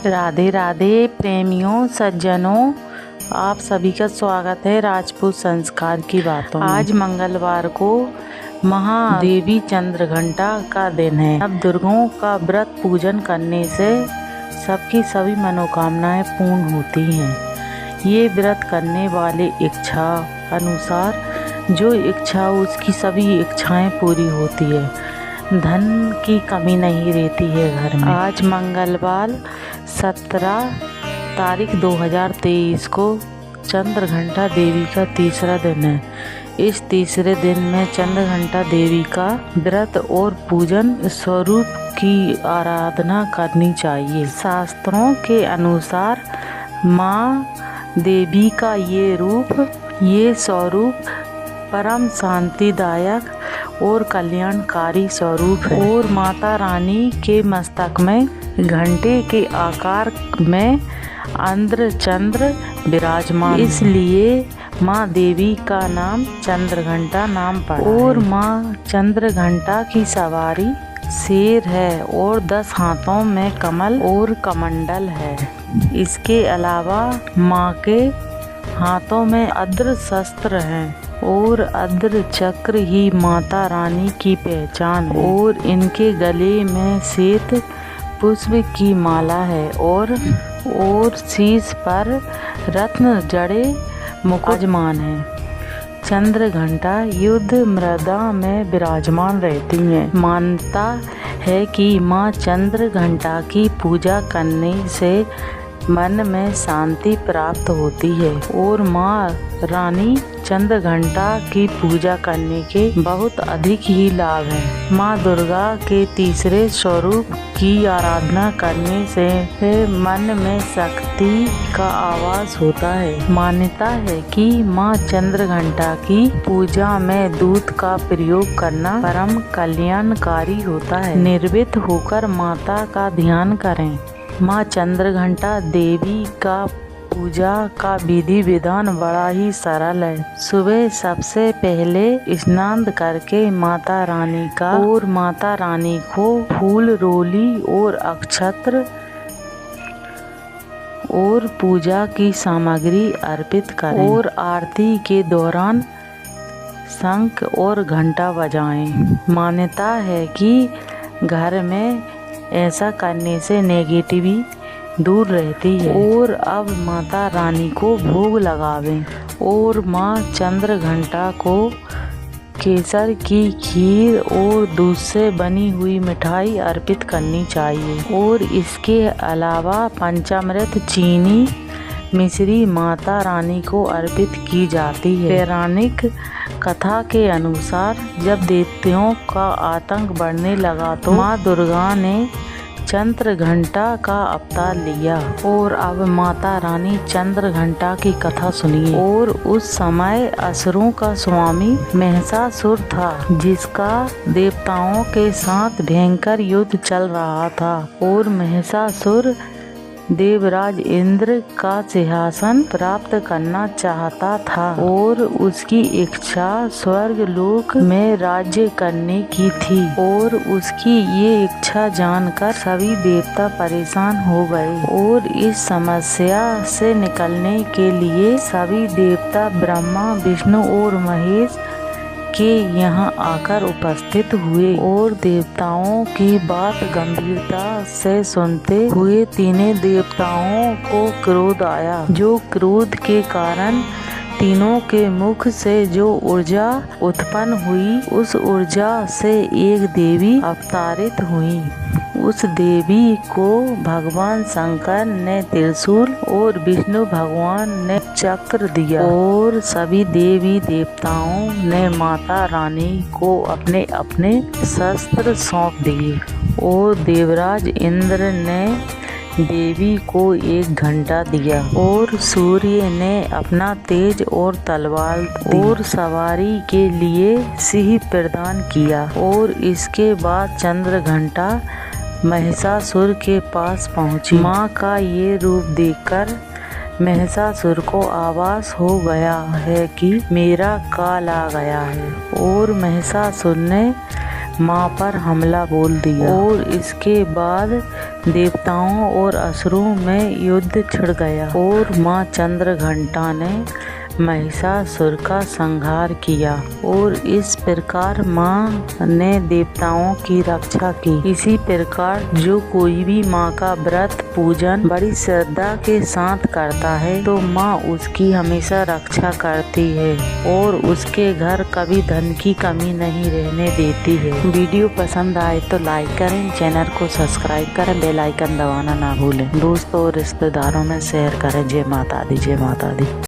राधे राधे प्रेमियों सज्जनों, आप सभी का स्वागत है राजपूत संस्कार की बातों में। आज मंगलवार को महादेवी चंद्रघंटा का दिन है। अब दुर्गाओं का व्रत पूजन करने से सबकी सभी मनोकामनाएं पूर्ण होती हैं। ये व्रत करने वाले इच्छा अनुसार जो इच्छा उसकी सभी इच्छाएं पूरी होती है। धन की कमी नहीं रहती है घर में। आज मंगलवार 17 तारीख 2023 को चंद्रघंटा देवी का तीसरा दिन है। इस तीसरे दिन में चंद्रघंटा देवी का व्रत और पूजन स्वरूप की आराधना करनी चाहिए। शास्त्रों के अनुसार माँ देवी का ये स्वरूप परम शांतिदायक और कल्याणकारी स्वरूप है और माता रानी के मस्तक में घंटे के आकार में इंद्र चंद्र विराजमान, इसलिए माँ देवी का नाम चंद्रघंटा नाम पड़ा और माँ चंद्रघंटा की सवारी शेर है और 10 हाथों में कमल और कमंडल है। इसके अलावा माँ के हाथों में अद्र शस्त्र हैं और अद्र चक्र ही माता रानी की पहचान है और इनके गले में श्वेत पुष्प की माला है और शीश पर रत्न जड़े मुकुटमान है। चंद्रघंटा युद्ध मृदा में विराजमान रहती हैं। मान्यता है कि माँ चंद्रघंटा की पूजा करने से मन में शांति प्राप्त होती है और माँ रानी चंद्रघंटा की पूजा करने के बहुत अधिक ही लाभ हैं। माँ दुर्गा के तीसरे स्वरूप की आराधना करने से मन में शक्ति का आवास होता है। मान्यता है कि माँ चंद्रघंटा की पूजा में दूध का प्रयोग करना परम कल्याणकारी होता है। निर्भीक होकर माता का ध्यान करें। माँ चंद्रघंटा देवी का पूजा का विधि विधान बड़ा ही सरल है। सुबह सबसे पहले स्नान करके माता रानी को फूल रोली और अक्षत्र और पूजा की सामग्री अर्पित करें और आरती के दौरान शंख और घंटा बजाएं। मान्यता है कि घर में ऐसा करने से नेगेटिविटी दूर रहती है और अब माता रानी को भोग लगावें और माँ चंद्रघंटा को केसर की खीर और दूध से बनी हुई मिठाई अर्पित करनी चाहिए और इसके अलावा पंचामृत चीनी मिश्री माता रानी को अर्पित की जाती है। पौराणिक कथा के अनुसार जब देवताओं का आतंक बढ़ने लगा तो माँ दुर्गा ने चंद्रघंटा का अवतार लिया और अब माता रानी चंद्रघंटा की कथा सुनिए। और उस समय असुरों का स्वामी महिषासुर था जिसका देवताओं के साथ भयंकर युद्ध चल रहा था और महिषासुर देवराज इंद्र का सिंहासन प्राप्त करना चाहता था और उसकी इच्छा स्वर्ग लोक में राज्य करने की थी और उसकी ये इच्छा जानकर सभी देवता परेशान हो गए और इस समस्या से निकलने के लिए सभी देवता ब्रह्मा विष्णु और महेश के यहाँ आकर उपस्थित हुए और देवताओं की बात गंभीरता से सुनते हुए तीनों देवताओं को क्रोध आया। जो क्रोध के कारण तीनों के मुख से जो ऊर्जा उत्पन्न हुई उस ऊर्जा से एक देवी अवतारित हुई। उस देवी को भगवान शंकर ने त्रिशूल और विष्णु भगवान ने चक्र दिया और सभी देवी देवताओं ने माता रानी को अपने अपने शस्त्र सौंप दिए और देवराज इंद्र ने देवी को एक घंटा दिया और सूर्य ने अपना तेज और तलवार और सवारी के लिए सिंह प्रदान किया और इसके बाद चंद्रघंटा महिषासुर के पास पहुंची। माँ का ये रूप देखकर महिषासुर को आभास हो गया है कि मेरा काल आ गया है और महिषासुर ने माँ पर हमला बोल दिया और इसके बाद देवताओं और असुरों में युद्ध छिड़ गया और माँ चंद्रघंटा ने महिषासुर का संहार किया और इस प्रकार माँ ने देवताओं की रक्षा की। इसी प्रकार जो कोई भी माँ का व्रत पूजन बड़ी श्रद्धा के साथ करता है तो माँ उसकी हमेशा रक्षा करती है और उसके घर कभी धन की कमी नहीं रहने देती है। वीडियो पसंद आए तो लाइक करें, चैनल को सब्सक्राइब करें, बेल आइकन दबाना ना भूलें। दोस्तों और रिश्तेदारों में शेयर करें। जय माता दी, जय माता दी।